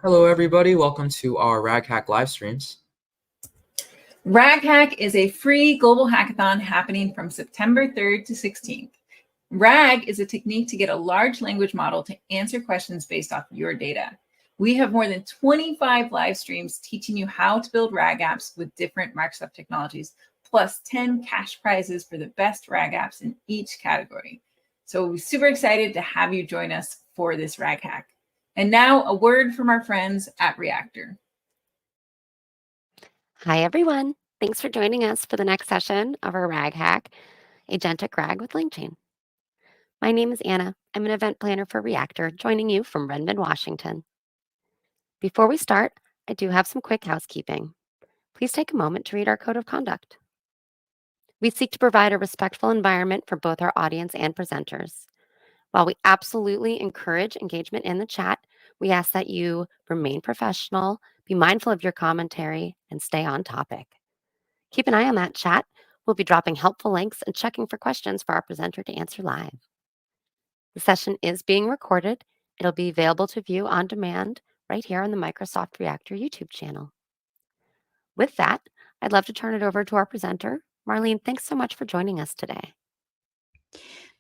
Hello, everybody. Welcome to our RAG Hack live streams. RAG Hack is a free global hackathon happening from September 3rd to 16th. RAG is a technique to get a large language model to answer questions based off your data. We have more than 25 live streams teaching you how to build RAG apps with different Microsoft technologies, plus 10 cash prizes for the best RAG apps in each category. So we're super excited to have you join us for this RAG Hack. And now a word from our friends at Reactor. Hi, everyone. Thanks for joining us for the next session of our RAG Hack, Agentic RAG with Langchain. My name is Anna. I'm an event planner for Reactor, joining you from Redmond, Washington. Before we start, I do have some quick housekeeping. Please take a moment to read our code of conduct. We seek to provide a respectful environment for both our audience and presenters. While we absolutely encourage engagement in the chat, we ask that you remain professional, be mindful of your commentary, and stay on topic. Keep an eye on that chat. We'll be dropping helpful links and checking for questions for our presenter to answer live. The session is being recorded. It'll be available to view on demand right here on the Microsoft Reactor YouTube channel. With that, I'd love to turn it over to our presenter. Marlene, thanks so much for joining us today.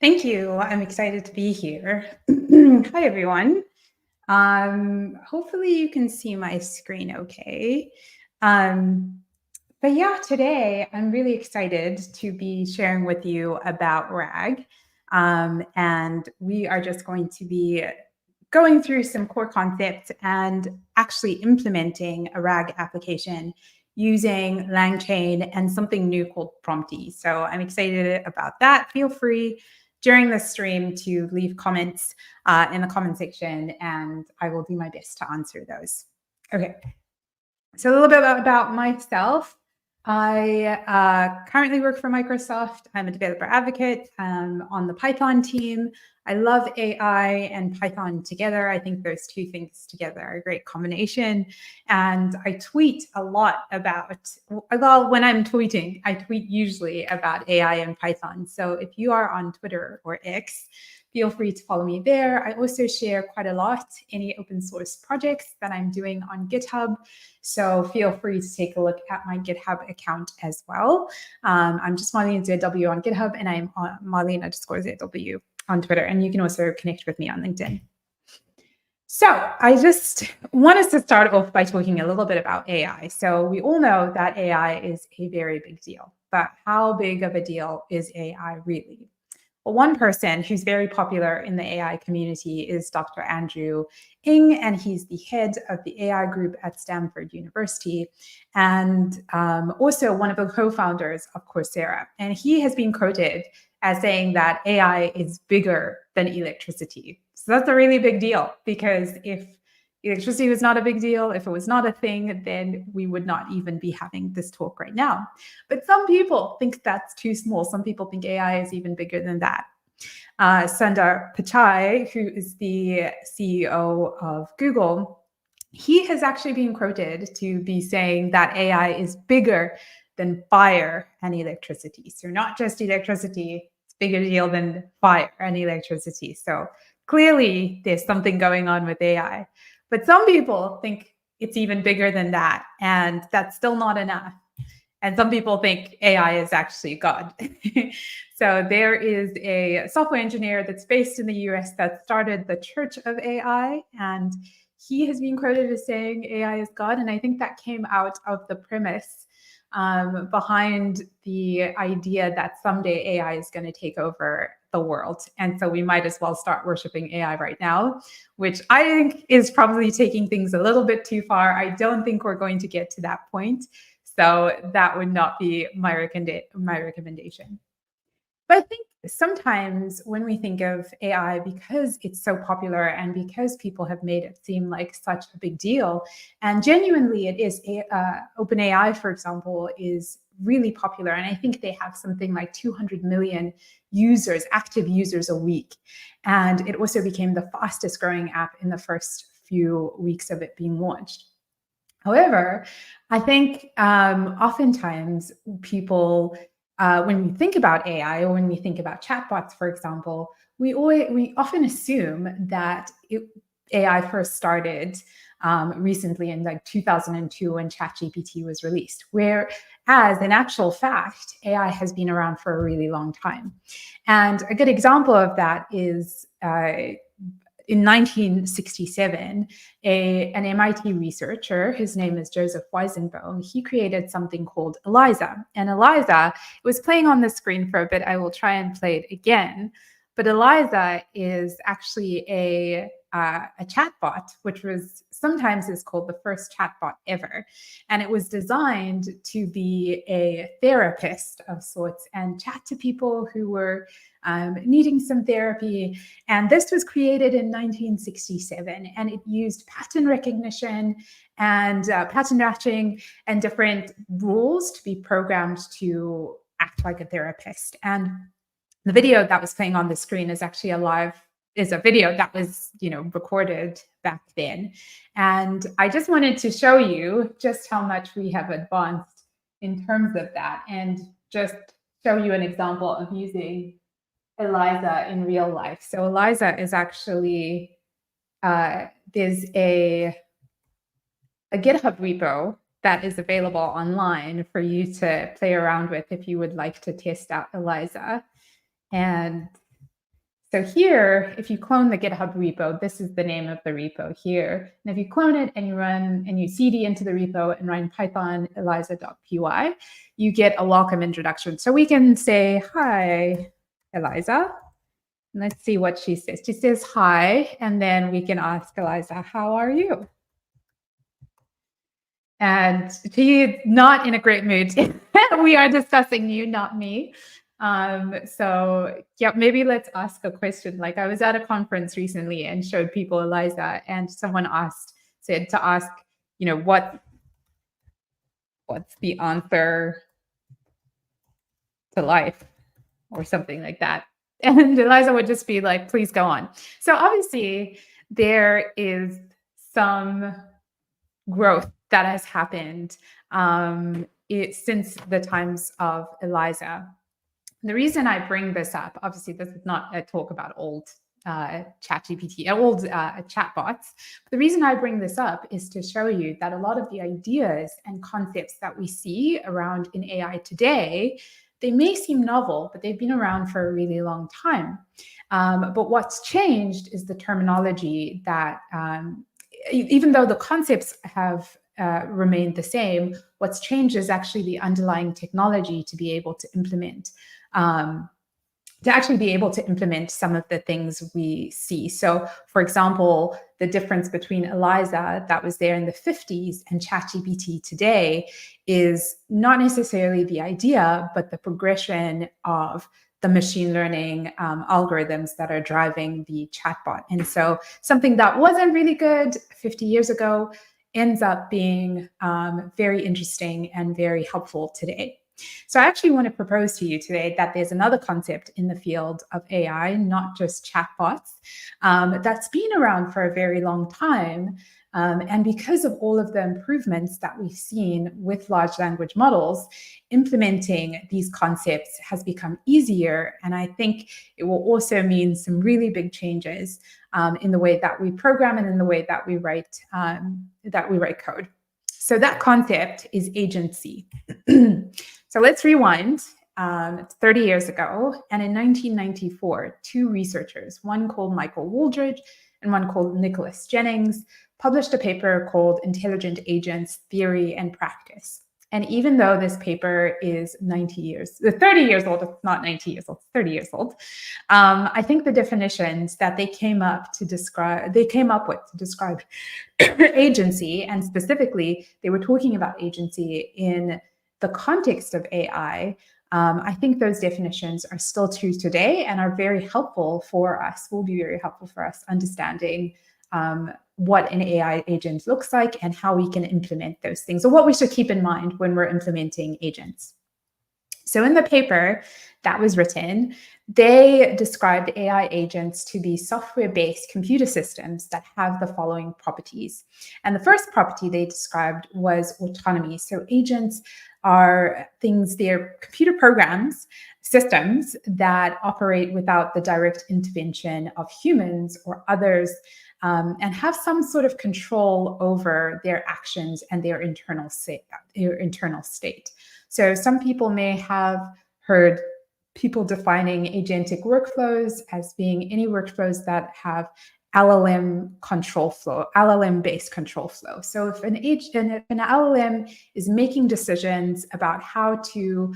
Thank you. I'm excited to be here. Hi, everyone. Hopefully you can see my screen okay. But yeah, today I'm really excited to be sharing with you about RAG. And we are just going to be going through some core concepts and actually implementing a RAG application using Langchain and something new called Prompty. So I'm excited about that. Feel free during the stream to leave comments in the comment section, and I will do my best to answer those. Okay, so a little bit about myself. I currently work for Microsoft. I'm a developer advocate on the Python team. I love AI and Python together. I think those two things together are a great combination. And I tweet a lot about, well, when I'm tweeting, I tweet usually about AI and Python. So if you are on Twitter or X, feel free to follow me there. I also share quite a lot any open source projects that I'm doing on GitHub. So feel free to take a look at my GitHub account as well. I'm just Marlene ZW on GitHub, and I'm Marlene_ZW on Twitter. And you can also connect with me on LinkedIn. So I just want us to start off by talking a little bit about AI. So we all know that AI is a very big deal, but how big of a deal is AI really? Well, one person who's very popular in the AI community is Dr. Andrew Ng, and he's the head of the AI group at Stanford University, and also one of the co-founders of Coursera. And he has been quoted as saying that AI is bigger than electricity. So that's a really big deal, because if electricity was not a big deal, if it was not a thing, then we would not even be having this talk right now. But some people think that's too small. Some people think AI is even bigger than that. Sundar Pichai, who is the CEO of Google, he has actually been quoted to be saying that AI is bigger than fire and electricity. So not just electricity, it's a bigger deal than fire and electricity. So clearly there's something going on with AI. But some people think it's even bigger than that, and that's still not enough. And some people think AI is actually God. So there is a software engineer that's based in the US that started the Church of AI, and he has been quoted as saying AI is God. And I think that came out of the premise behind the idea that someday AI is going to take over the world. And so we might as well start worshiping AI right now, which I think is probably taking things a little bit too far. I don't think we're going to get to that point. So that would not be my recommendation. But I think sometimes when we think of AI, because it's so popular and because people have made it seem like such a big deal, and genuinely it is, OpenAI, for example, is really popular. And I think they have something like 200 million users, active users a week. And it also became the fastest growing app in the first few weeks of it being launched. However, I think oftentimes people, when we think about AI or when we think about chatbots, for example, we often assume that AI first started recently in like 2002 when ChatGPT was released, whereas in actual fact, AI has been around for a really long time. And a good example of that is in 1967, an MIT researcher, his name is Joseph Weizenbaum, he created something called ELIZA. And ELIZA, it was playing on the screen for a bit. I will try and play it again. But ELIZA is actually a chatbot, which was sometimes is called the first chatbot ever. And it was designed to be a therapist of sorts and chat to people who were needing some therapy. And this was created in 1967, and it used pattern recognition and pattern matching and different rules to be programmed to act like a therapist. And the video that was playing on the screen is actually a video that was, recorded back then. And I just wanted to show you just how much we have advanced in terms of that, and just show you an example of using ELIZA in real life. So ELIZA is actually, there's a GitHub repo that is available online for you to play around with if you would like to test out ELIZA. And so here, if you clone the GitHub repo, this is the name of the repo here. And if you clone it and you run and you cd into the repo and run Python eliza.py, you get a welcome introduction. So we can say, hi, ELIZA. And let's see what she says. She says, hi. And then we can ask ELIZA, how are you? And she's not in a great mood. We are discussing you, not me. So yeah, maybe let's ask a question. Like I was at a conference recently and showed people ELIZA, and someone said to ask, what's the answer to life or something like that. And ELIZA would just be like, please go on. So obviously there is some growth that has happened since the times of ELIZA. The reason I bring this up, obviously this is not a talk about old ChatGPT, old chatbots. The reason I bring this up is to show you that a lot of the ideas and concepts that we see around in AI today, they may seem novel, but they've been around for a really long time. But what's changed is the terminology that, even though the concepts have remained the same, what's changed is actually the underlying technology to be able to implement some of the things we see. So, for example, the difference between ELIZA that was there in the 50s and ChatGPT today is not necessarily the idea, but the progression of the machine learning algorithms that are driving the chatbot. And so something that wasn't really good 50 years ago ends up being very interesting and very helpful today. So I actually want to propose to you today that there's another concept in the field of AI, not just chatbots, that's been around for a very long time. And because of all of the improvements that we've seen with large language models, implementing these concepts has become easier. And I think it will also mean some really big changes in the way that we program and in the way that we write code. So that concept is agency. So let's rewind. It's 30 years ago. And in 1994, two researchers, one called Michael Wooldridge and one called Nicholas Jennings, published a paper called Intelligent Agents, Theory and Practice. And even though this paper is 30 years old, it's not 90 years old, it's 30 years old. I think the definitions that they came up with to describe agency, and specifically, they were talking about agency in the context of AI. I think those definitions are still true today and are very helpful for us, will be very helpful for us understanding what an AI agent looks like and how we can implement those things, or what we should keep in mind when we're implementing agents. So in the paper that was written, they described AI agents to be software-based computer systems that have the following properties. And the first property they described was autonomy. So agents are they're computer programs, systems that operate without the direct intervention of humans or others and have some sort of control over their actions and their internal state. So some people may have heard people defining agentic workflows as being any workflows that have LLM control flow, LLM-based control flow. So if an LLM is making decisions about how to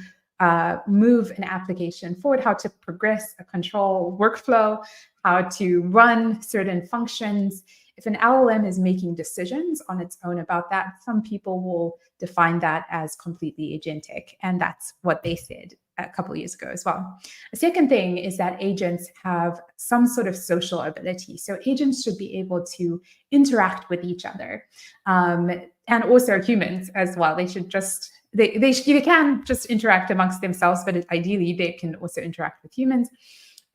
move an application forward, how to progress a control workflow, how to run certain functions, if an LLM is making decisions on its own about that, some people will define that as completely agentic. And that's what they said a couple of years ago as well. The second thing is that agents have some sort of social ability. So agents should be able to interact with each other, and also humans as well. They should just, they can just interact amongst themselves, but ideally they can also interact with humans.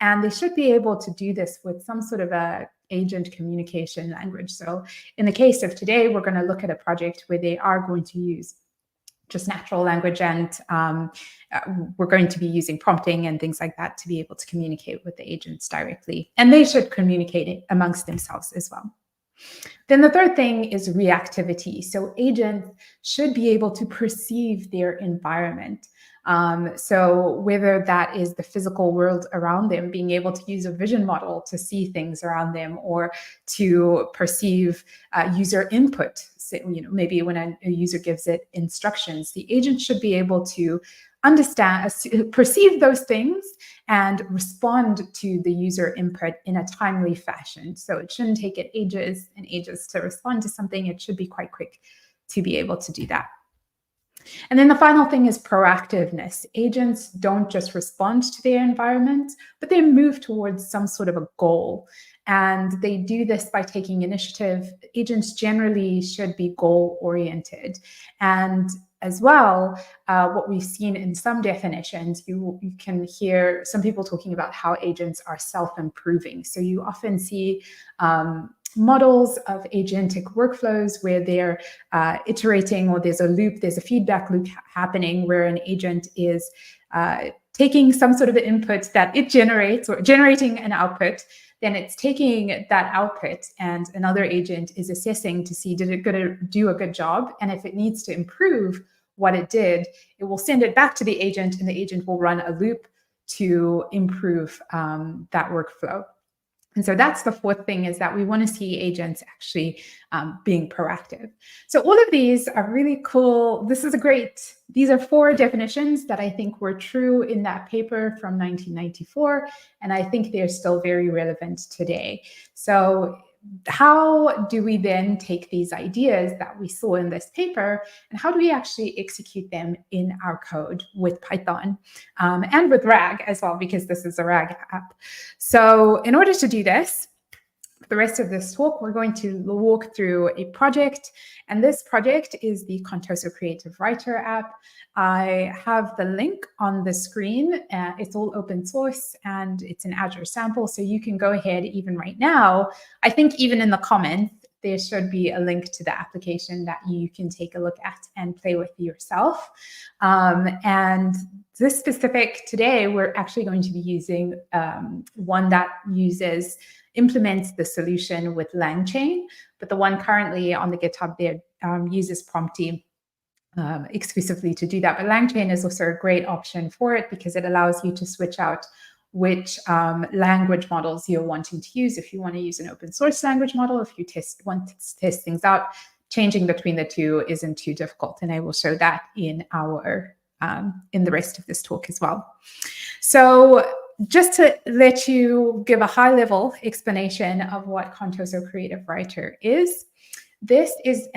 And they should be able to do this with some sort of a agent communication language. So in the case of today, we're going to look at a project where they are going to use just natural language, and we're going to be using prompting and things like that to be able to communicate with the agents directly. And they should communicate amongst themselves as well. Then the third thing is reactivity. So agents should be able to perceive their environment. So whether that is the physical world around them, being able to use a vision model to see things around them, or to perceive user input. So, maybe when a user gives it instructions, the agent should be able to understand, perceive those things and respond to the user input in a timely fashion. So it shouldn't take it ages and ages to respond to something. It should be quite quick to be able to do that. And then the final thing is proactiveness. Agents don't just respond to their environment, but they move towards some sort of a goal. And they do this by taking initiative. Agents generally should be goal-oriented. And as well, what we've seen in some definitions, you can hear some people talking about how agents are self-improving. So you often see models of agentic workflows where they're iterating, or there's a feedback loop happening where an agent is taking some sort of input that it generates, or generating an output. Then it's taking that output, and another agent is assessing to see, did it do a good job? And if it needs to improve what it did, it will send it back to the agent, and the agent will run a loop to improve that workflow. And so that's the fourth thing, is that we want to see agents actually being proactive. So all of these are really cool. These are 4 definitions that I think were true in that paper from 1994. And I think they're still very relevant today. So how do we then take these ideas that we saw in this paper, and how do we actually execute them in our code with Python and with RAG as well, because this is a RAG app. So in order to do this, for the rest of this talk, we're going to walk through a project, and this project is the Contoso Creative Writer app. I have the link on the screen. It's all open source, and it's an Azure sample, so you can go ahead even right now. I think even in the comments, there should be a link to the application that you can take a look at and play with yourself. And this specific today, we're actually going to be using one that implements the solution with Langchain, but the one currently on the GitHub there uses Prompty exclusively to do that. But Langchain is also a great option for it, because it allows you to switch out which language models you're wanting to use. If you want to use an open source language model, if you want to test things out, changing between the two isn't too difficult. And I will show that in the rest of this talk as well. So just to let you give a high-level explanation of what Contoso Creative Writer is, this is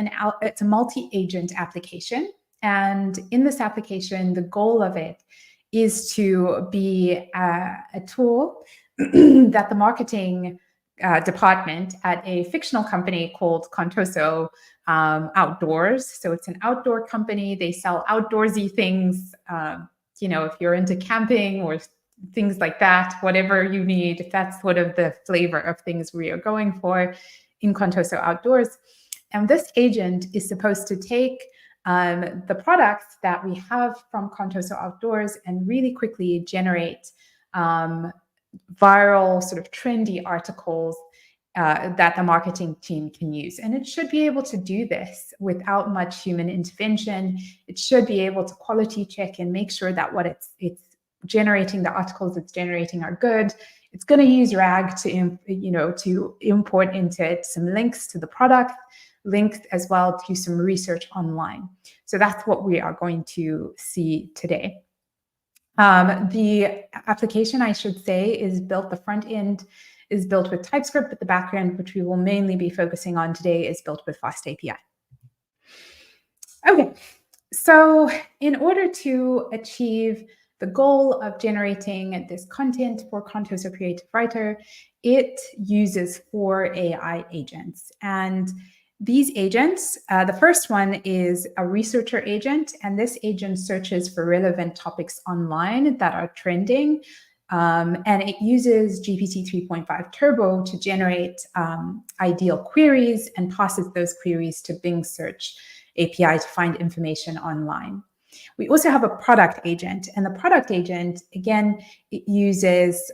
it's a multi-agent application. And in this application, the goal of it is to be a tool that the marketing department at a fictional company called Contoso Outdoors. So it's an outdoor company. They sell outdoorsy things. If you're into camping or things like that, whatever you need, that's sort of the flavor of things we are going for in Contoso Outdoors. And this agent is supposed to take the products that we have from Contoso Outdoors and really quickly generate viral, sort of trendy articles that the marketing team can use. And it should be able to do this without much human intervention. It should be able to quality check and make sure that what it's generating, the articles it's generating are good. It's going to use RAG to, to import into it some links to the product, links as well to some research online. So that's what we are going to see today. The application, I should say, is built, the front end is built with TypeScript, but the backend, which we will mainly be focusing on today, is built with FastAPI. Okay, so in order to achieve the goal of generating this content for Contoso Creative Writer, it uses 4 AI agents. And these agents, the first one is a researcher agent, and this agent searches for relevant topics online that are trending. And it uses GPT 3.5 Turbo to generate ideal queries and passes those queries to Bing Search API to find information online. We also have a product agent, and the product agent, again, it uses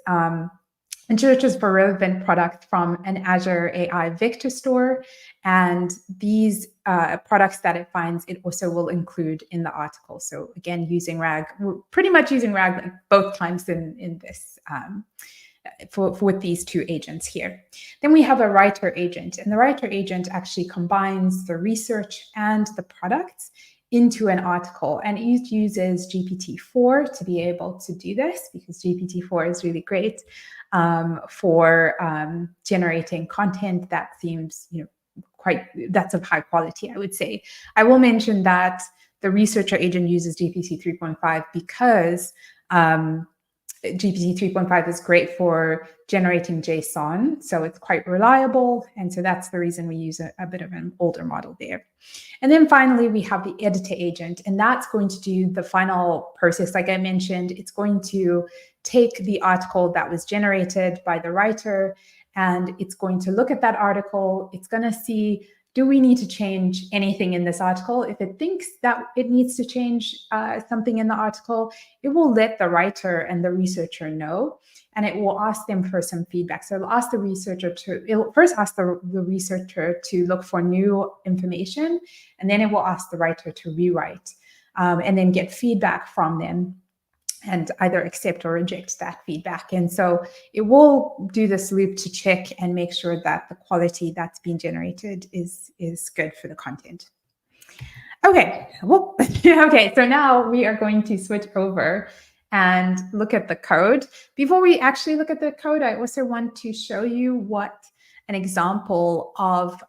and searches for relevant products from an Azure AI vector store. And these products that it finds, it also will include in the article. So again, using RAG, we're pretty much using RAG both times in this with these 2 agents here. Then we have a writer agent, and the writer agent actually combines the research and the products into an article, and it uses GPT-4 to be able to do this, because GPT-4 is really great for generating content that seems, that's of high quality, I would say. I will mention that the researcher agent uses GPT 3.5 because GPT 3.5 is great for generating JSON, so it's quite reliable, and so that's the reason we use a bit of an older model there. And then finally, we have the editor agent, and that's going to do the final process. Like I mentioned, it's going to take the article that was generated by the writer, and it's going to look at that article. It's going to see, do we need to change anything in this article? If it thinks that it needs to change something in the article, it will let the writer and the researcher know, and it will ask them for some feedback. So it'll ask the researcher it'll first ask the researcher to look for new information, and then it will ask the writer to rewrite and then get feedback from them and either accept or reject that feedback. And so it will do this loop to check and make sure that the quality that's being generated is good for the content. Okay, well, okay, so now we are going to switch over and look at the code. Before we actually look at the code, I also want to show you what an example of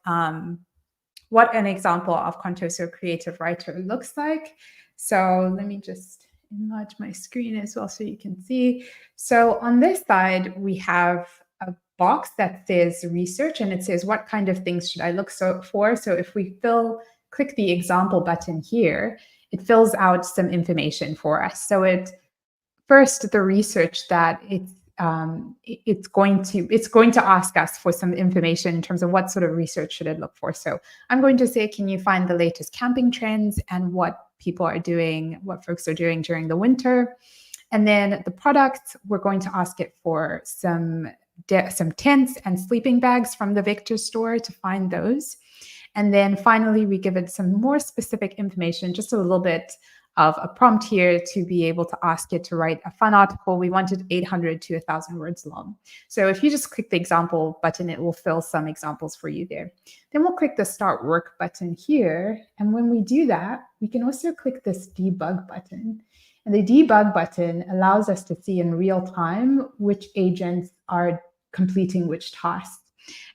Contoso Creative Writer looks like. So let me just enlarge my screen as well so you can see. So on this side, we have a box that says research, and it says what kind of things should I look for. So if we click the example button here, it fills out some information for us. So first, the research that it's going to ask us for some information in terms of what sort of research should it look for. So I'm going to say, can you find the latest camping trends and what people are doing, what folks are doing during the winter? And then the products, we're going to ask it for some tents and sleeping bags from the vector store to find those. And then finally, we give it some more specific information, just a little bit of a prompt here to be able to ask it to write a fun article. We wanted 800 to 1,000 words long. So if you just click the example button, it will fill some examples for you there. Then we'll click the Start Work button here. And when we do that, we can also click this Debug button. And the Debug button allows us to see in real time which agents are completing which tasks.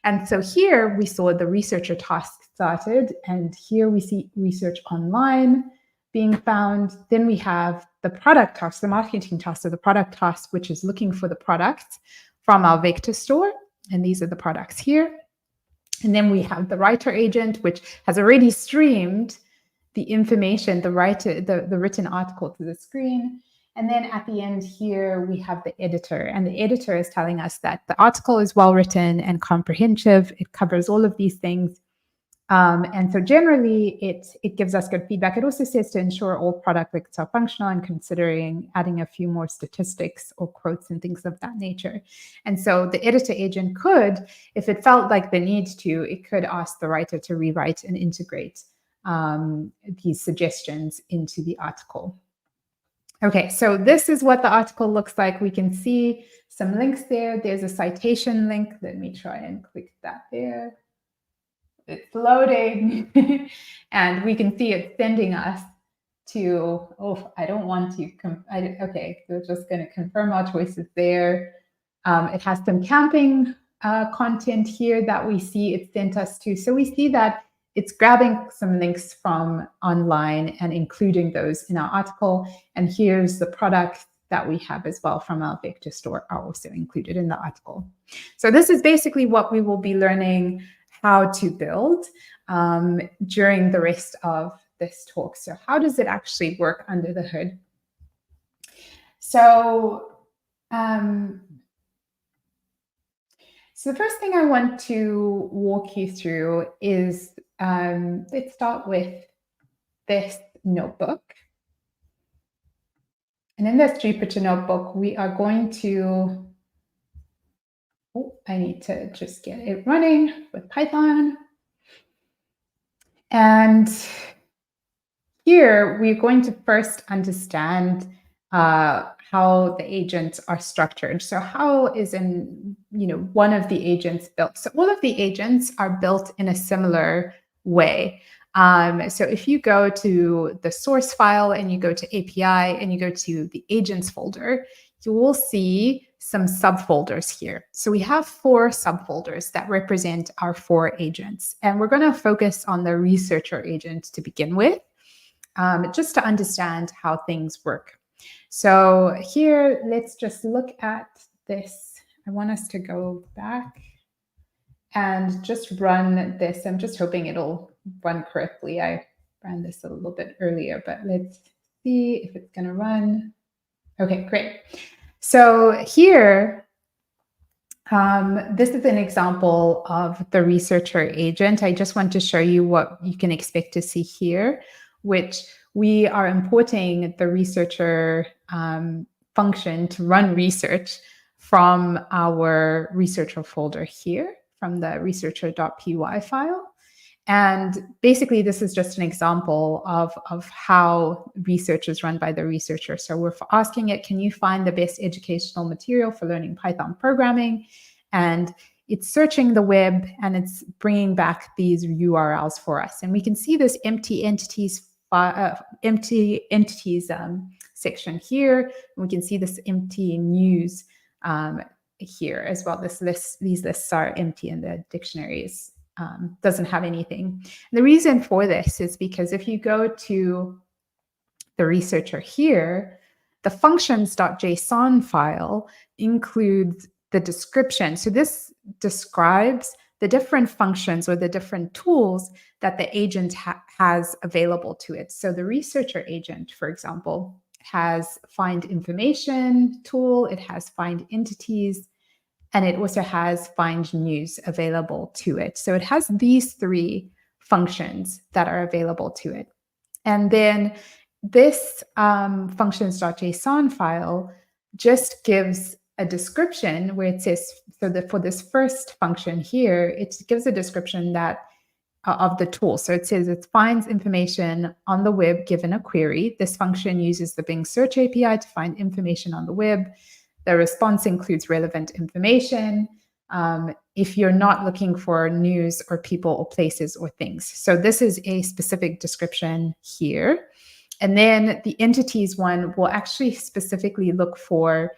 And so here we saw the researcher task started, and here we see research online being found. Then we have the product task, the marketing task, so the product task, which is looking for the products from our vector store. And these are the products here. And then we have the writer agent, which has already streamed the information, the written article to the screen. And then at the end here, we have the editor. And the editor is telling us that the article is well written and comprehensive. It covers all of these things. And so generally, it gives us good feedback. It also says to ensure all product lists are functional and considering adding a few more statistics or quotes and things of that nature. And so the editor agent could, if it felt like the need to, it could ask the writer to rewrite and integrate these suggestions into the article. Okay, so this is what the article looks like. We can see some links there. There's a citation link. Let me try and click that there. It's loading. And we can see it sending us to, I don't want to, okay, we're just going to confirm our choices there. It has some camping content here that we see it sent us to. So we see that it's grabbing some links from online and including those in our article. And here's the product that we have as well from our vector store are also included in the article. So this is basically what we will be learning how to build during the rest of this talk. So how does it actually work under the hood? So, so the first thing I want to walk you through is, let's start with this notebook. And in this Jupyter notebook, we are going to, I need to just get it running with Python. And here we're going to first understand how the agents are structured. So how is one of the agents built? So all of the agents are built in a similar way. So if you go to the source file and you go to API and you go to the agents folder, you will see some subfolders here. So we have 4 subfolders that represent our 4 agents. And we're going to focus on the researcher agent to begin with, just to understand how things work. So here, let's just look at this. I want us to go back and just run this. I'm just hoping it'll run correctly. I ran this a little bit earlier, but let's see if it's going to run. Okay, great. So here, this is an example of the researcher agent. I just want to show you what you can expect to see here, which we are importing the researcher function to run research from our researcher folder here, from the researcher.py file. And basically, this is just an example of how research is run by the researcher. So we're asking it, can you find the best educational material for learning Python programming? And it's searching the web and it's bringing back these URLs for us. And we can see this empty entities section here. And we can see this empty news here as well. These lists are empty and the dictionaries doesn't have anything. And the reason for this is because if you go to the researcher here, the functions.json file includes the description. So this describes the different functions or the different tools that the agent has available to it. So the researcher agent, for example, has find information tool, it has find entities, and it also has find news available to it. So it has these 3 functions that are available to it. And then this functions.json file just gives a description where it says, so that for this first function here, it gives a description that of the tool. So it says it finds information on the web given a query. This function uses the Bing search API to find information on the web. The response includes relevant information if you're not looking for news or people or places or things. So this is a specific description here. And then the entities one will actually specifically look for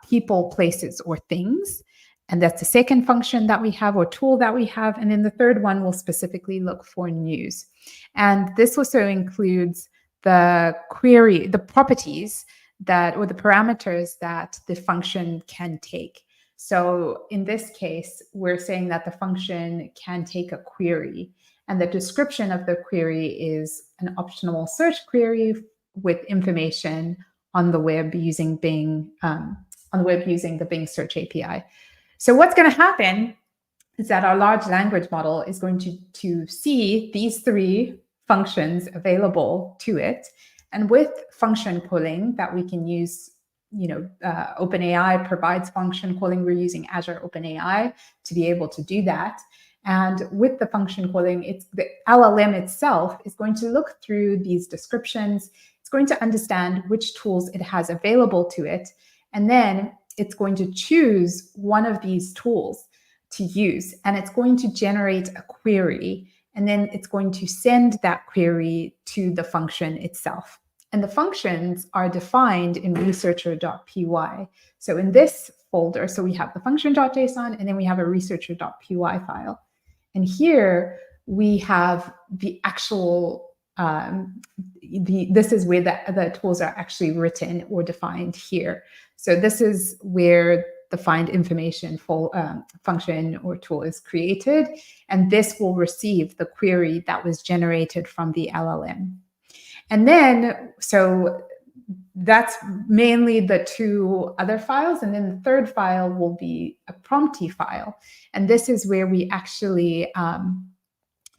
people, places, or things. And that's the second function that we have or tool that we have. And then the third one will specifically look for news. And this also includes the query, the properties that, or the parameters that the function can take. So in this case, we're saying that the function can take a query, and the description of the query is an optional search query with information on the web using Bing, using the Bing search API. So what's going to happen is that our large language model is going to see these three functions available to it. And with function calling that we can use, OpenAI provides function calling. We're using Azure OpenAI to be able to do that. And with the function calling, it's the LLM itself is going to look through these descriptions. It's going to understand which tools it has available to it. And then it's going to choose one of these tools to use. And it's going to generate a query. And then it's going to send that query to the function itself. And the functions are defined in researcher.py. So in this folder, so we have the function.json, and then we have a researcher.py file. And here we have the actual, this is where the tools are actually written or defined here. So this is where the find information function or tool is created. And this will receive the query that was generated from the LLM. And then, so that's mainly the two other files. And then the third file will be a prompty file. And this is where we actually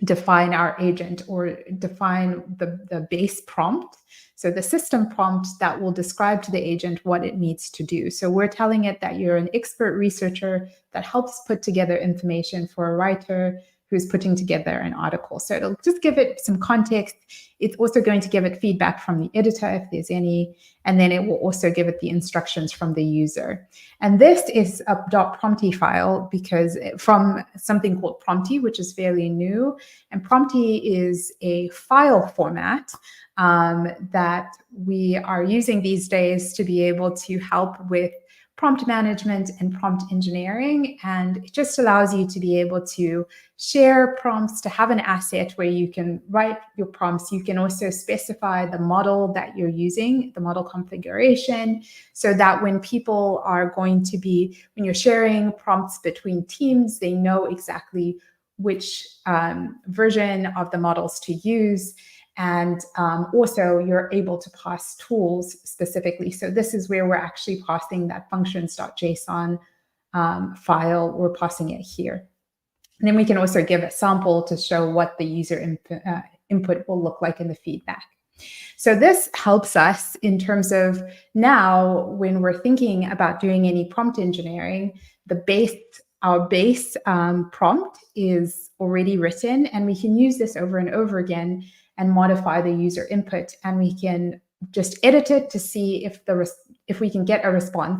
define our agent or define the base prompt. So the system prompt that will describe to the agent what it needs to do. So we're telling it that you're an expert researcher that helps put together information for a writer who's putting together an article. So it'll just give it some context. It's also going to give it feedback from the editor if there's any, and then it will also give it the instructions from the user. And this is a .prompty file because from something called Prompty, which is fairly new. And Prompty is a file format that we are using these days to be able to help with prompt management and prompt engineering. And it just allows you to be able to share prompts, to have an asset where you can write your prompts. You can also specify the model that you're using, the model configuration, so that when people are going to be, when you're sharing prompts between teams, they know exactly which version of the models to use. And also you're able to pass tools specifically. So this is where we're actually passing that functions.json file. We're passing it here. And then we can also give a sample to show what the user input will look like in the feedback. So this helps us in terms of now when we're thinking about doing any prompt engineering, our base prompt is already written, and we can use this over and over again and modify the user input, and we can just edit it to see if we can get a response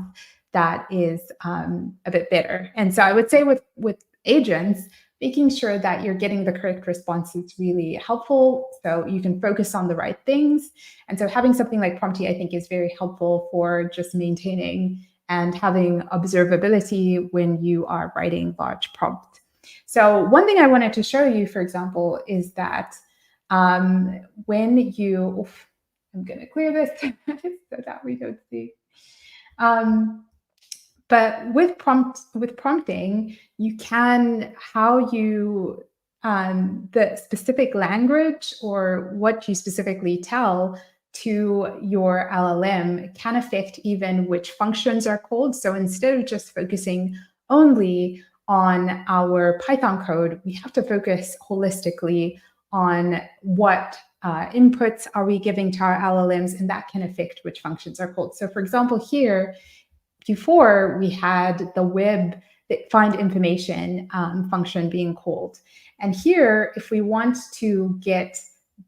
that is a bit better. And so I would say with agents, making sure that you're getting the correct response is really helpful, so you can focus on the right things. And so having something like Prompty, I think, is very helpful for just maintaining and having observability when you are writing large prompts. So one thing I wanted to show you, for example, is that when you, I'm going to clear this so that we don't see. But with prompting, you can, the specific language or what you specifically tell to your LLM can affect even which functions are called. So instead of just focusing only on our Python code, we have to focus holistically on what inputs are we giving to our LLMs, and that can affect which functions are called. So for example, here, before we had the web find information function being called. And here, if we want to get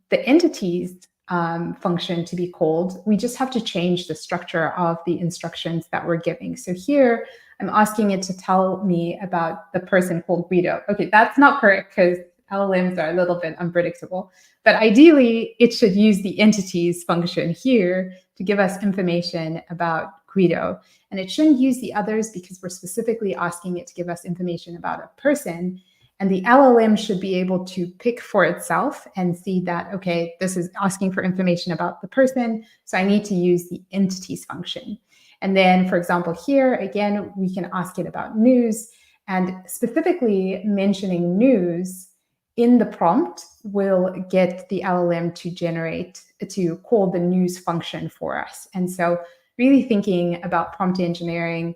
the entities function to be called, we just have to change the structure of the instructions that we're giving. So here, I'm asking it to tell me about the person called Guido. Okay, that's not correct because LLMs are a little bit unpredictable. But ideally, it should use the entities function here to give us information about Guido. And it shouldn't use the others because we're specifically asking it to give us information about a person. And the LLM should be able to pick for itself and see that, okay, this is asking for information about the person, so I need to use the entities function. And then, for example, here, again, we can ask it about news, and specifically mentioning news in the prompt will get the LLM to call the news function for us. And so really thinking about prompt engineering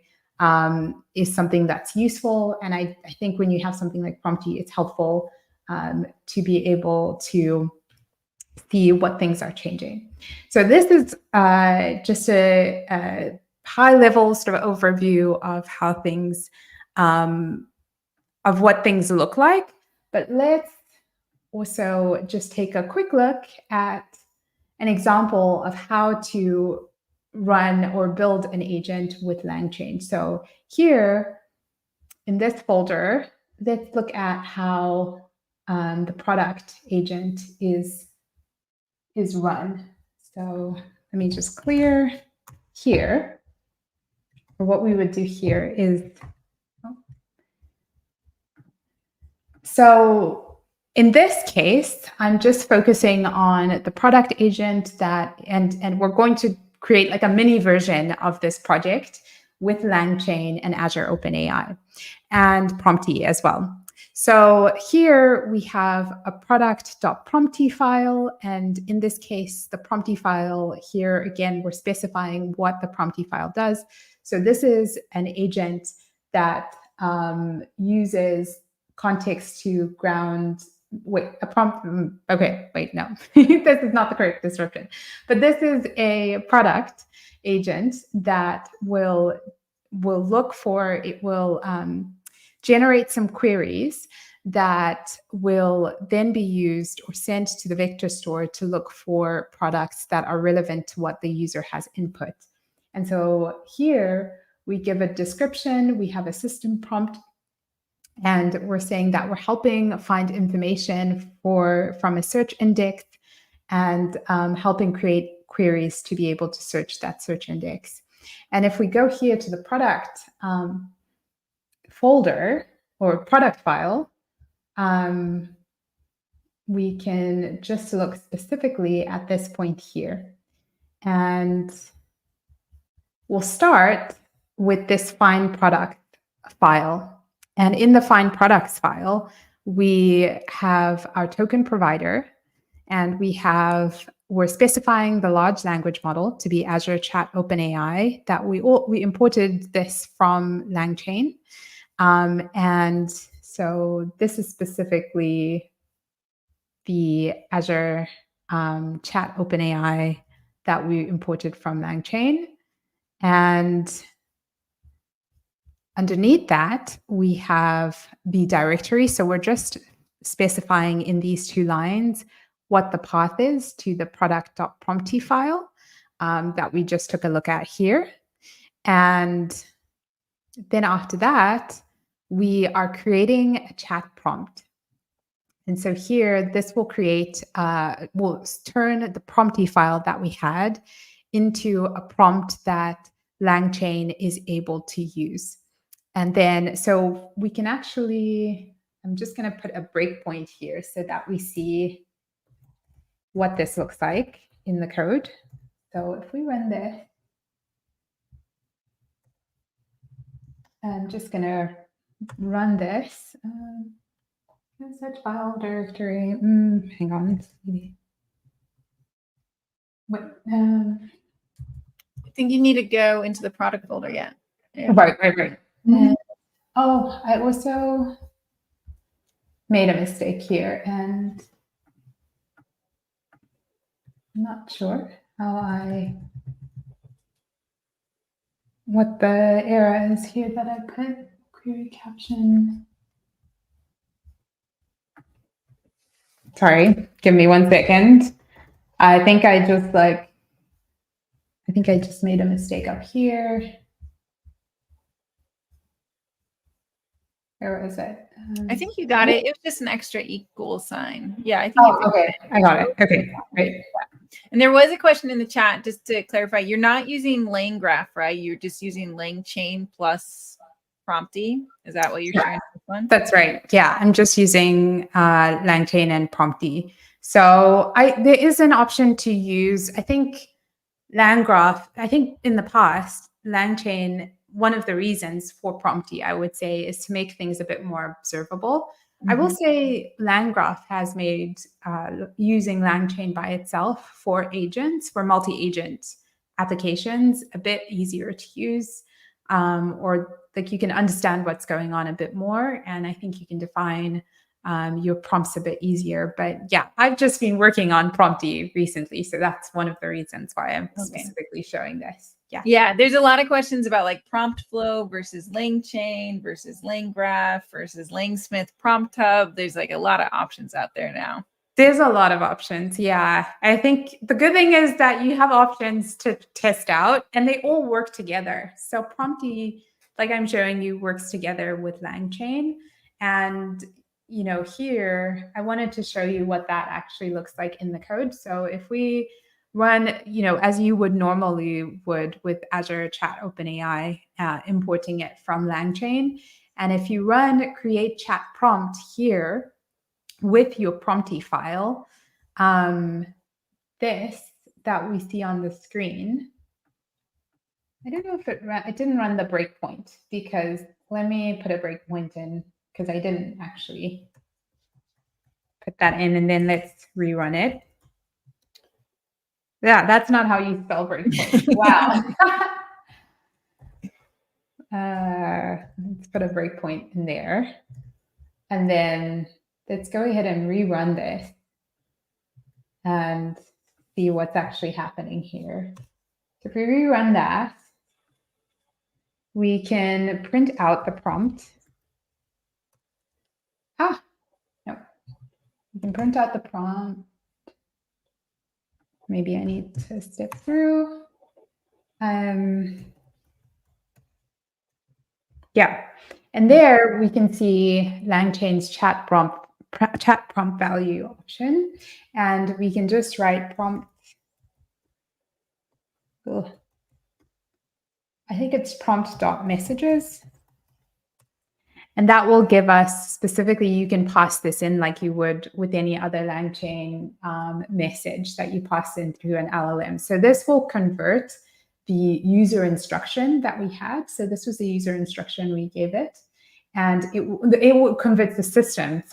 is something that's useful. And I think when you have something like PromptID, it's helpful to be able to see what things are changing. So this is just a high-level sort of overview of how things, of what things look like. But let's also just take a quick look at an example of how to run or build an agent with Langchain. So here in this folder, let's look at how the product agent is run. So let me just clear here. What we would do here is, so in this case, I'm just focusing on the product agent and we're going to create like a mini version of this project with Langchain and Azure OpenAI and PromptID as well. So here we have a product.promptID file. And in this case, the PromptID file here, again, we're specifying what the PromptID file does. So this is an agent that uses context to ground, a prompt, okay, wait, no, this is not the correct description. But this is a product agent that will look for, it will generate some queries that will then be used or sent to the vector store to look for products that are relevant to what the user has input. And so here we give a description, we have a system prompt, and we're saying that we're helping find information from a search index and helping create queries to be able to search that search index. And if we go here to the product folder or product file, we can just look specifically at this point here. And we'll start with this find product file. And in the find products file, we have our token provider, and we're specifying the large language model to be Azure Chat OpenAI, that we imported this from Langchain. And so this is specifically the Azure Chat OpenAI that we imported from Langchain. And underneath that, we have the directory. So we're just specifying in these two lines what the path is to the product.promptID file that we just took a look at here. And then after that, we are creating a chat prompt. And so here, this will create, will turn the PromptID file that we had into a prompt that Langchain is able to use. And then, so we can actually, I'm just going to put a breakpoint here so that we see what this looks like in the code. So if we run this, I'm just going to run this. Search file directory. Hang on. What? I think you need to go into the product folder yet. Yeah. Right. Oh, I also made a mistake here, and I'm not sure what the error is here that I put. Query caption. Sorry, give me 1 second. I think I just made a mistake up here. Where was it? I think you got it. It was just an extra equal sign. Yeah, I think. Okay, I got it. Okay, great. And there was a question in the chat, just to clarify, you're not using LangGraph, right? You're just using Langchain plus PromptID. Is that what you're sharing this one? That's right. Yeah, I'm just using Langchain and PromptID. So there is an option to use, I think, LangGraph. I think in the past, Langchain, one of the reasons for PromptID, I would say, is to make things a bit more observable. I will say LangGraph has made using Langchain by itself for agents, for multi-agent applications, a bit easier to use. or like you can understand what's going on a bit more. And I think you can define your prompts a bit easier. But yeah, I've just been working on PromptD recently. So that's one of the reasons why I'm specifically showing this. Yeah. Yeah, there's a lot of questions about like prompt flow versus Langchain versus LangGraph versus Langsmith prompt hub. There's like a lot of options out there now. There's a lot of options. Yeah. I think the good thing is that you have options to test out and they all work together. So PromptD, like I'm showing you, works together with Langchain. And, you know, here, I wanted to show you what that actually looks like in the code. So if we run, you know, as you would normally would with Azure Chat OpenAI, importing it from Langchain. And if you run create chat prompt here with your PromptD file, this that we see on the screen, I don't know if it didn't run the breakpoint, because let me put a breakpoint in, because I didn't actually put that in, and then let's rerun it. Yeah, that's not how you spell breakpoint. Wow. Let's put a breakpoint in there. And then let's go ahead and rerun this and see what's actually happening here. So if we rerun that, we can print out the prompt. No. We can print out the prompt. Maybe I need to step through. Yeah, and there we can see Langchain's chat prompt value option, and we can just write prompt. I think it's prompt.messages. And that will give us specifically, you can pass this in like you would with any other Langchain message that you pass in through an LLM. So this will convert the user instruction that we had. So this was the user instruction we gave it. And it will convert the system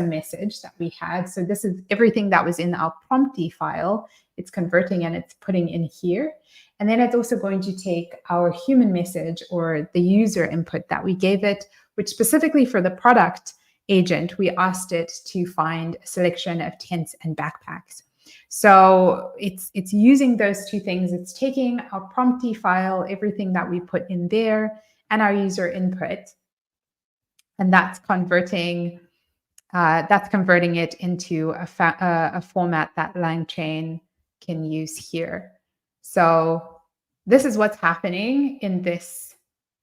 message that we had. So this is everything that was in our PromptD file. It's converting and it's putting in here. And then it's also going to take our human message or the user input that we gave it, which specifically for the product agent, we asked it to find a selection of tents and backpacks. So it's using those two things. It's taking our PromptD file, everything that we put in there, and our user input, and that's converting it into a format that Langchain can use here. So this is what's happening in this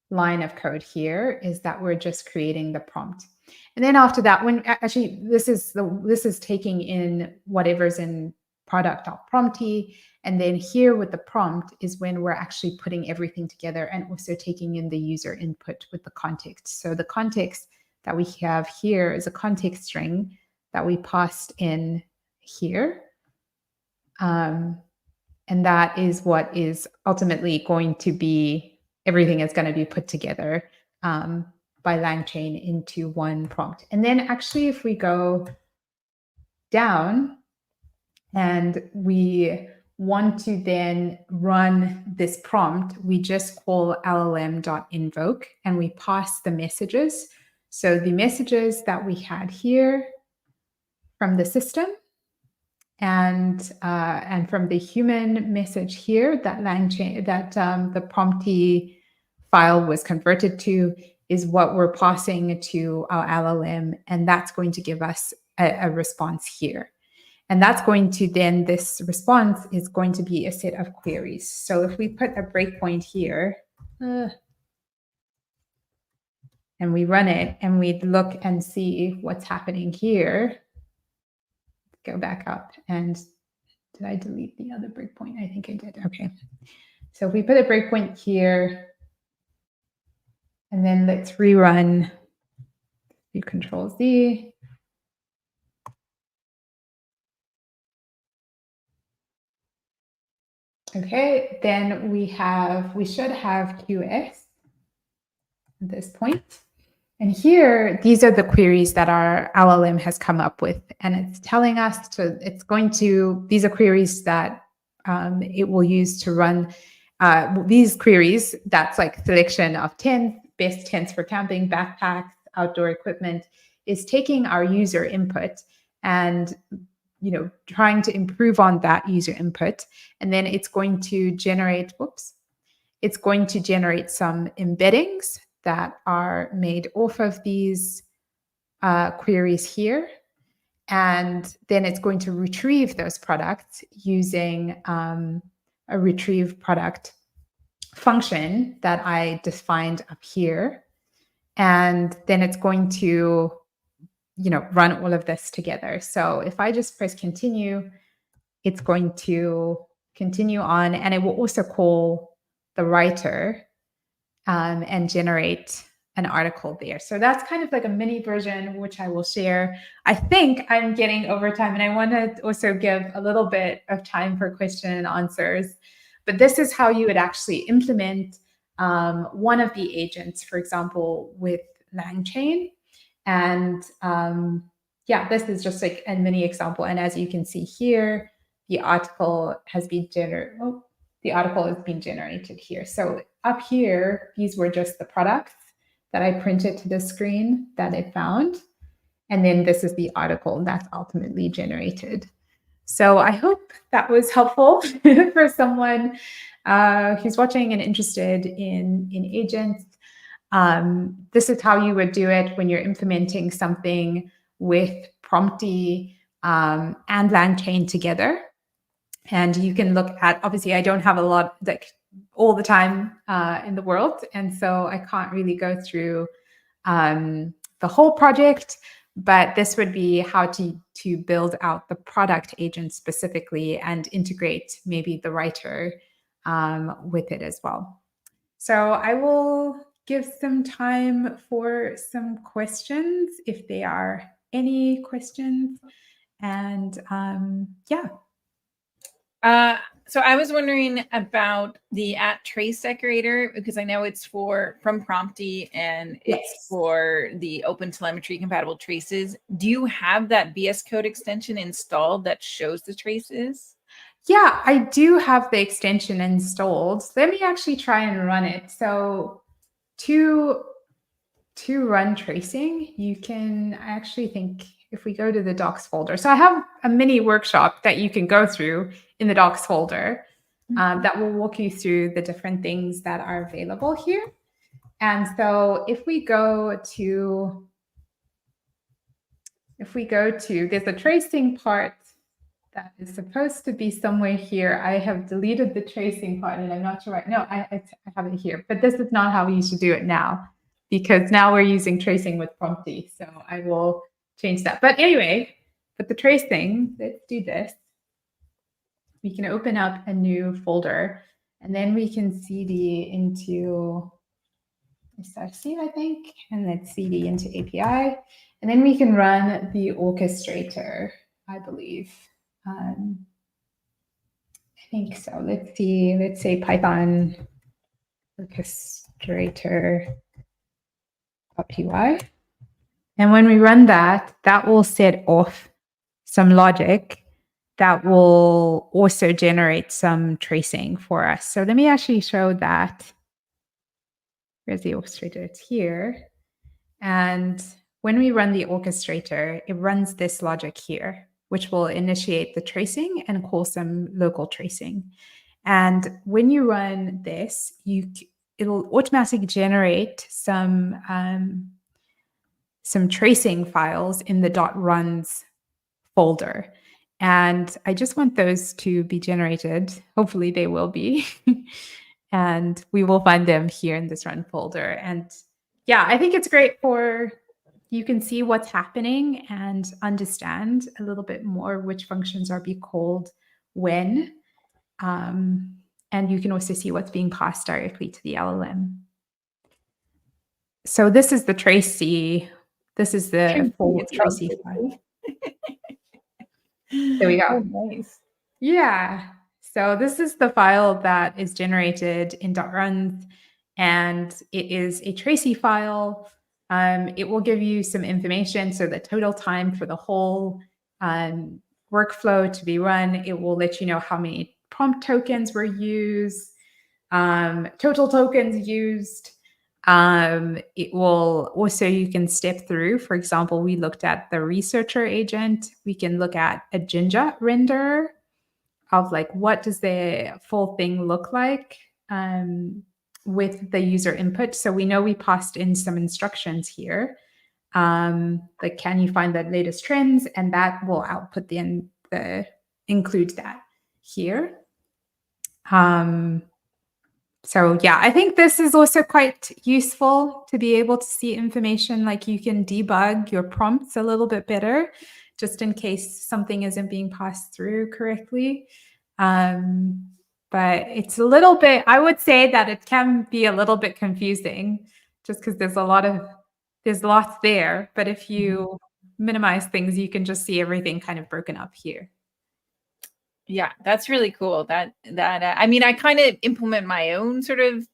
line of code here, is that we're just creating the prompt. And then after that, when actually this is taking in whatever's in product.PromptD, and then here with the prompt is when we're actually putting everything together and also taking in the user input with the context. So the context that we have here is a context string that we passed in here. And that is what is ultimately going to be, everything is going to be put together by Langchain into one prompt. And then actually, if we go down and we want to then run this prompt, we just call llm.invoke and we pass the messages. So the messages that we had here from the system, and from the human message here that Langchain, that the PromptD file was converted to, is what we're passing to our LLM, and that's going to give us a response here. And that's going to then, this response is going to be a set of queries. So if we put a breakpoint here, and we run it, and we look and see what's happening here, go back up, and did I delete the other breakpoint? I think I did. Okay. So if we put a breakpoint here, and then let's rerun, do Control-Z. Okay, then we should have QS at this point. And here, these are the queries that our LLM has come up with. And it's telling us these are queries that it will use to run these queries, that's like selection of tents, best tents for camping, backpacks, outdoor equipment, is taking our user input and trying to improve on that user input. And then it's going to generate, it's going to generate some embeddings that are made off of these queries here. And then it's going to retrieve those products using a retrieve product function that I defined up here. And then it's going to, run all of this together. So if I just press continue, it's going to continue on, and it will also call the writer and generate an article there. So that's kind of like a mini version, which I will share. I think I'm getting over time, and I want to also give a little bit of time for question and answers. But this is how you would actually implement one of the agents, for example, with Langchain. And this is just like a mini example. And as you can see here, the article has been generated. Oh, the article is being generated here. So up here, these were just the products that I printed to the screen that it found. And then this is the article that's ultimately generated. So I hope that was helpful for someone who's watching and interested in agents. This is how you would do it when you're implementing something with Prompty and Langchain together. And you can look at, obviously, I don't have a lot, like all the time in the world. And so I can't really go through the whole project, but this would be how to build out the product agent specifically and integrate maybe the writer with it as well. So I will give some time for some questions if there are any questions. And so I was wondering about the @trace decorator, because I know it's from Prompty and it's for the open telemetry compatible traces. Do you have that VS Code extension installed that shows the traces? Yeah, I do have the extension installed. Let me actually try and run it. So to run tracing, you can, I actually think if we go to the docs folder, so I have a mini workshop that you can go through in the docs folder that will walk you through the different things that are available here. And so if we go to, there's a tracing part that is supposed to be somewhere here. I have deleted the tracing part and I'm not sure. No, I have it here, but this is not how we should do it now, because now we're using tracing with Prompty. So I will change that. But anyway, with the tracing, let's do this. We can open up a new folder and then we can cd into SRC, I think, and let's cd into API. And then we can run the orchestrator, I believe. I think so. Let's see. Let's say Python orchestrator.py. And when we run that, that will set off some logic that will also generate some tracing for us. So let me actually show that. Where's the orchestrator? It's here. And when we run the orchestrator, it runs this logic here, which will initiate the tracing and call some local tracing. And when you run this, it'll automatically generate some tracing files in the .runs folder. And I just want those to be generated. Hopefully they will be. And we will find them here in this run folder. And yeah, I think it's great you can see what's happening and understand a little bit more which functions are being called when. And you can also see what's being passed directly to the LLM. So this is the Tracy. This is the full Tracy file. There we go. Oh, nice. Yeah. So this is the file that is generated in .runs, and it is a Tracy file. It will give you some information. So the total time for the whole workflow to be run, it will let you know how many prompt tokens were used, total tokens used. It will also, you can step through. For example, we looked at the researcher agent. We can look at a Ginger renderer of like, what does the full thing look like with the user input. So we know we passed in some instructions here. Like, can you find the latest trends? And that will output include that here. So yeah, I think this is also quite useful to be able to see information, like you can debug your prompts a little bit better, just in case something isn't being passed through correctly. But it's a little bit, I would say that it can be a little bit confusing just because there's lots there. But if you minimize things, you can just see everything kind of broken up here. Yeah, that's really cool. I mean, I kind of implement my own sort of,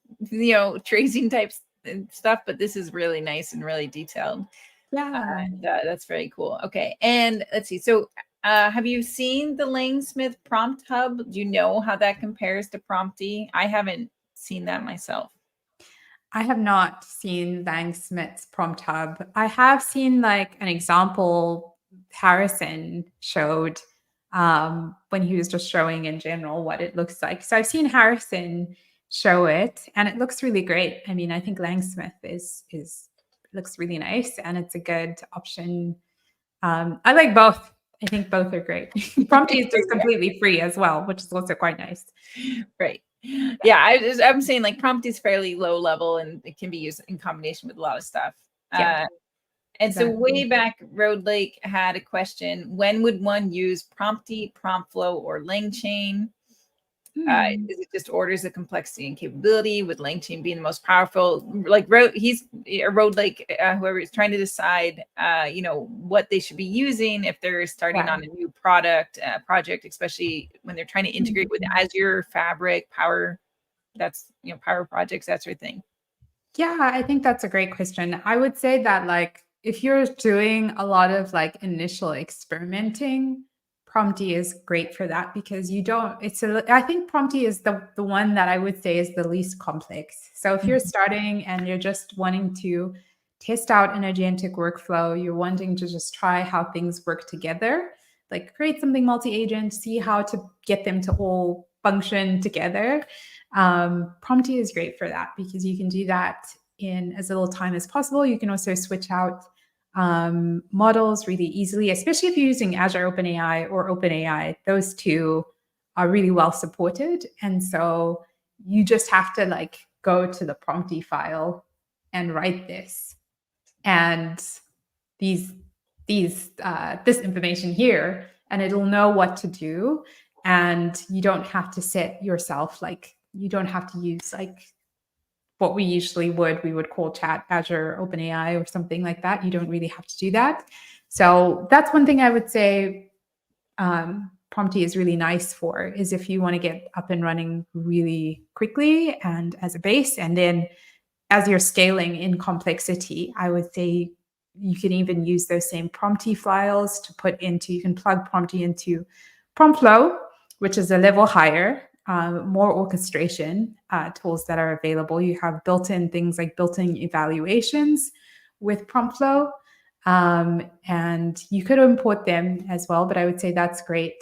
tracing types and stuff, but this is really nice and really detailed. Yeah. That's very cool. Okay. And let's see. So have you seen the Langsmith Prompt Hub? Do you know how that compares to Prompty? I haven't seen that myself. I have not seen Langsmith's Prompt Hub. I have seen like an example Harrison showed when he was just showing in general what it looks like. So I've seen Harrison show it and it looks really great. I mean, I think Langsmith looks really nice and it's a good option. I like both. I think both are great. Prompty is just completely free as well, which is also quite nice. Right. Yeah, I'm saying like Prompty is fairly low level and it can be used in combination with a lot of stuff. Yeah. And so way back, Road Lake had a question: when would one use Prompty, Promptflow, or Langchain? Is it just orders of complexity and capability, with Langchain being the most powerful? Like Road Lake, whoever is trying to decide, what they should be using if they're starting on a new project, especially when they're trying to integrate with Azure, Fabric, Power. That's Power projects, that sort of thing. Yeah, I think that's a great question. I would say that like if you're doing a lot of like initial experimenting, Prompty is great for that because I think Prompty is the one that I would say is the least complex. So if you're starting and you're just wanting to test out an agentic workflow, you're wanting to just try how things work together, like create something multi-agent, see how to get them to all function together. Prompty is great for that because you can do that in as little time as possible. You can also switch out models really easily, especially if you're using Azure OpenAI or OpenAI. Those two are really well supported. And so you just have to like go to the Prompty file and write this and this information here, and it'll know what to do. And you don't have to set yourself like, you don't have to use like what we usually we would call chat Azure OpenAI or something like that. You don't really have to do that. So that's one thing I would say Prompty is really nice for, is if you want to get up and running really quickly and as a base. And then as you're scaling in complexity, I would say you can even use those same Prompty files to you can plug Prompty into Promptflow, which is a level higher, more orchestration tools that are available. You have built-in things like built-in evaluations with Promptflow, and you could import them as well, but I would say that's great.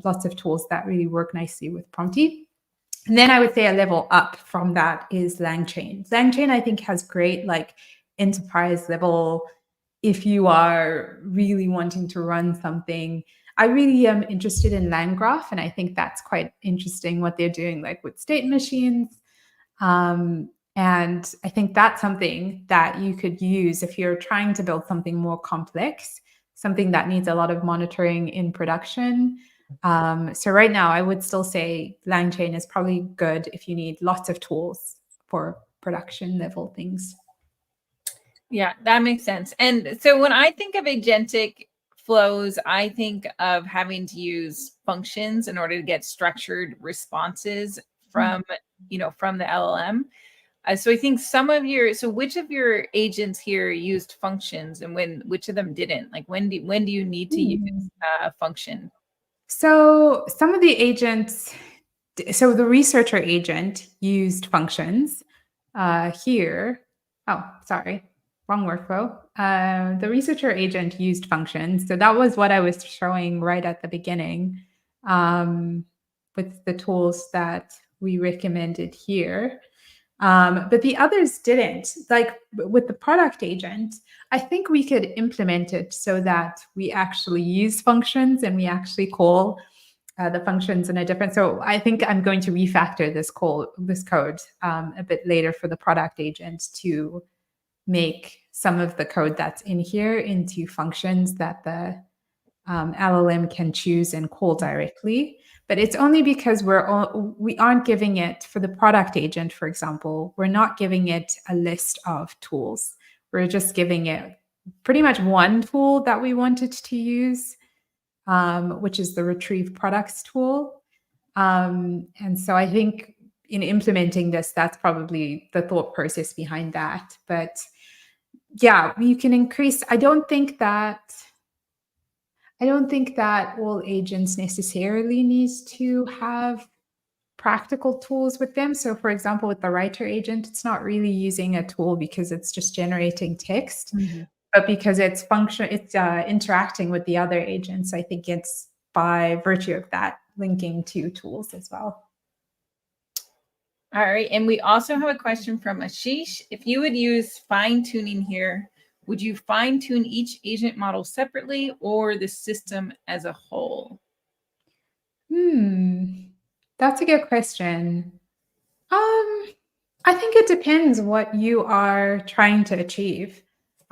Lots of tools that really work nicely with Prompty. And then I would say a level up from that is Langchain. Langchain, I think, has great like enterprise level. If you are really wanting to run something, I really am interested in LangGraph, and I think that's quite interesting what they're doing, like with state machines. And I think that's something that you could use if you're trying to build something more complex, something that needs a lot of monitoring in production. So right now, I would still say Langchain is probably good if you need lots of tools for production level things. Yeah, that makes sense. And so when I think of agentic flows, I think of having to use functions in order to get structured responses from the LLM. So I think which of your agents here used functions, and which of them didn't? Like when do you need to use a function? So some of the agents so the researcher agent used functions here. Oh, sorry, wrong workflow. The researcher agent used functions. So that was what I was showing right at the beginning with the tools that we recommended here. But the others didn't. Like with the product agent, I think we could implement it so that we actually use functions and we actually call the functions in a different. So I think I'm going to refactor this code a bit later for the product agent to make some of the code that's in here into functions that the LLM can choose and call directly. But it's only because we aren't giving it, for the product agent, for example, we're not giving it a list of tools. We're just giving it pretty much one tool that we wanted to use, which is the retrieve products tool. And so I think in implementing this, that's probably the thought process behind that. But yeah, you can increase. I don't think that all agents necessarily needs to have practical tools with them. So for example, with the writer agent, it's not really using a tool because it's just generating text, but because it's interacting with the other agents. I think it's by virtue of that linking to tools as well. All right. And we also have a question from Ashish. If you would use fine tuning here, would you fine tune each agent model separately or the system as a whole? That's a good question. I think it depends what you are trying to achieve.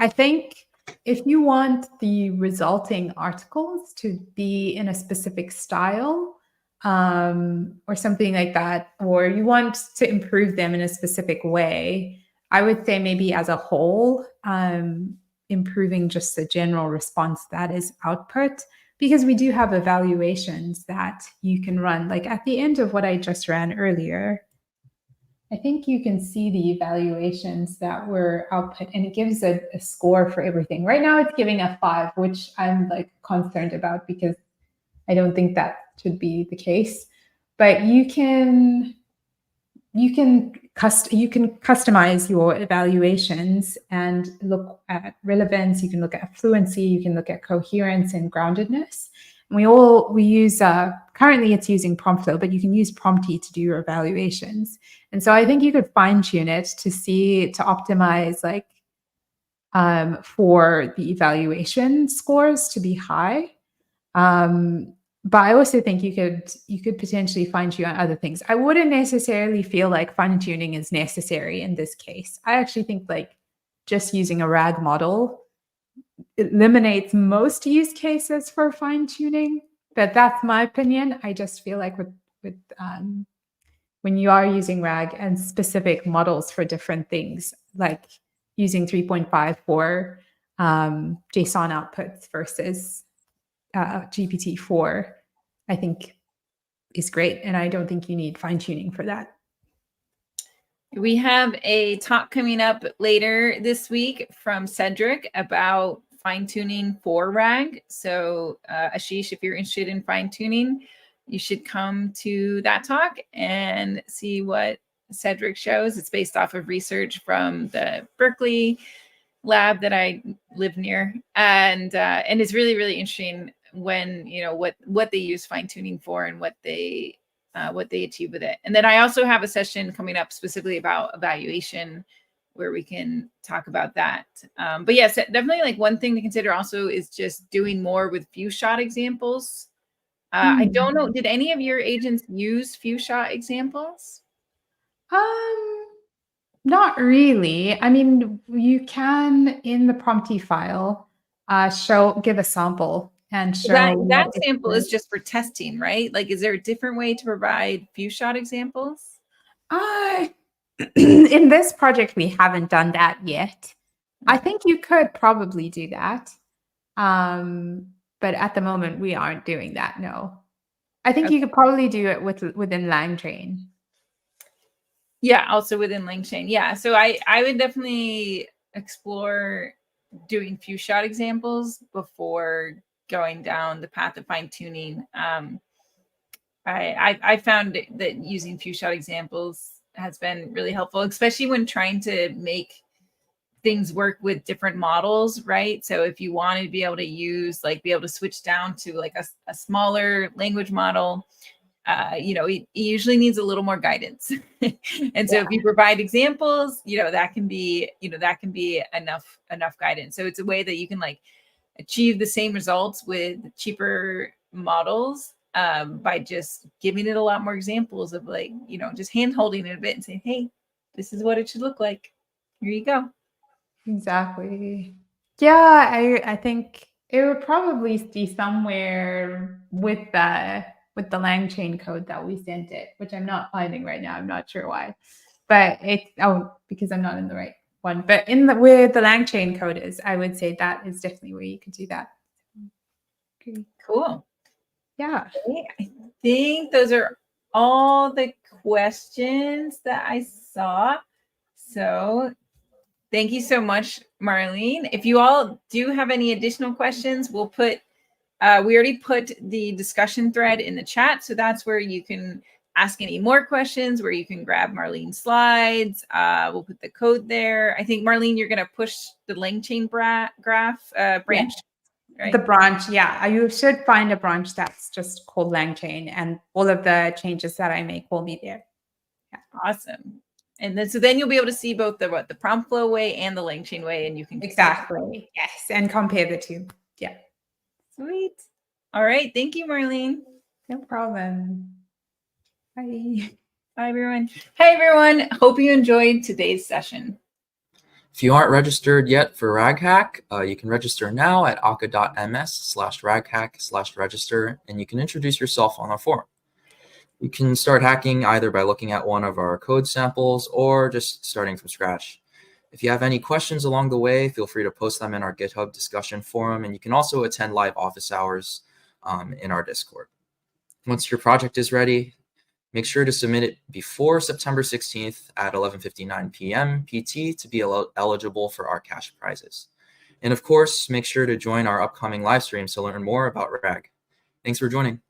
I think if you want the resulting articles to be in a specific style, or something like that, or you want to improve them in a specific way, I would say maybe as a whole, improving just the general response that is output, because we do have evaluations that you can run. Like at the end of what I just ran earlier, I think you can see the evaluations that were output, and it gives a score for everything. Right now it's giving a 5, which I'm like concerned about because I don't think that should be the case. But you can customize your evaluations and look at relevance. You can look at fluency. You can look at coherence and groundedness. And we use currently it's using PromptFlow, but you can use Prompty to do your evaluations. And so I think you could fine tune it to optimize like for the evaluation scores to be high. But I also think you could potentially fine tune on other things. I wouldn't necessarily feel like fine tuning is necessary in this case. I actually think like just using a RAG model eliminates most use cases for fine tuning. But that's my opinion. I just feel like with when you are using RAG and specific models for different things, like using 3.5 for JSON outputs versus GPT-4, I think is great. And I don't think you need fine tuning for that. We have a talk coming up later this week from Cedric about fine tuning for RAG. So Ashish, if you're interested in fine tuning, you should come to that talk and see what Cedric shows. It's based off of research from the Berkeley lab that I live near. And it's really, really interesting when, what they use fine tuning for and what they achieve with it. And then I also have a session coming up specifically about evaluation where we can talk about that. But yes, definitely like one thing to consider also is just doing more with few shot examples. I don't know, did any of your agents use few shot examples? Not really. I mean, you can in the Prompty file give a sample and show that sample is just for testing, right? Like, is there a different way to provide few shot examples? In this project, we haven't done that yet. Okay. I think you could probably do that. But at the moment, we aren't doing that, no. I think you could probably do it within Langchain. Yeah, also within Langchain. Yeah, so I would definitely explore doing few shot examples before going down the path of fine tuning. I found that using few shot examples has been really helpful, especially when trying to make things work with different models, right? So if you want to be able to use, like, be able to switch down to like a smaller language model, it usually needs a little more guidance. And so if you provide examples, that can be enough guidance. So it's a way that you can like achieve the same results with cheaper models by just giving it a lot more examples of like, just hand holding it a bit and saying, hey, this is what it should look like. Here you go. Exactly. Yeah, I think it would probably be somewhere with the Langchain code that we sent it, which I'm not finding right now. I'm not sure why, but because I'm not in the right one. But where the Langchain code is, I would say that is definitely where you could do that. Okay. Cool. Yeah. Okay. I think those are all the questions that I saw. So thank you so much, Marlene. If you all do have any additional questions, we already put the discussion thread in the chat. So that's where you can ask any more questions, where you can grab Marlene's slides. We'll put the code there. I think, Marlene, you're going to push the Langchain graph branch. Yeah. Right? The branch, yeah. You should find a branch that's just called Langchain, and all of the changes that I make will be there. Yeah. Awesome. And then you'll be able to see both the prompt flow way and the Langchain way, and you can exactly, yes, and compare the two. Yeah. Sweet. All right. Thank you, Marlene. No problem. Bye. Bye, everyone. Hey, everyone. Hope you enjoyed today's session. If you aren't registered yet for RagHack, you can register now at aka.ms/raghack/register, and you can introduce yourself on our forum. You can start hacking either by looking at one of our code samples or just starting from scratch. If you have any questions along the way, feel free to post them in our GitHub discussion forum, and you can also attend live office hours in our Discord. Once your project is ready, make sure to submit it before September 16th at 11:59 p.m. PT to be eligible for our cash prizes. And of course, make sure to join our upcoming live streams to learn more about RAG. Thanks for joining.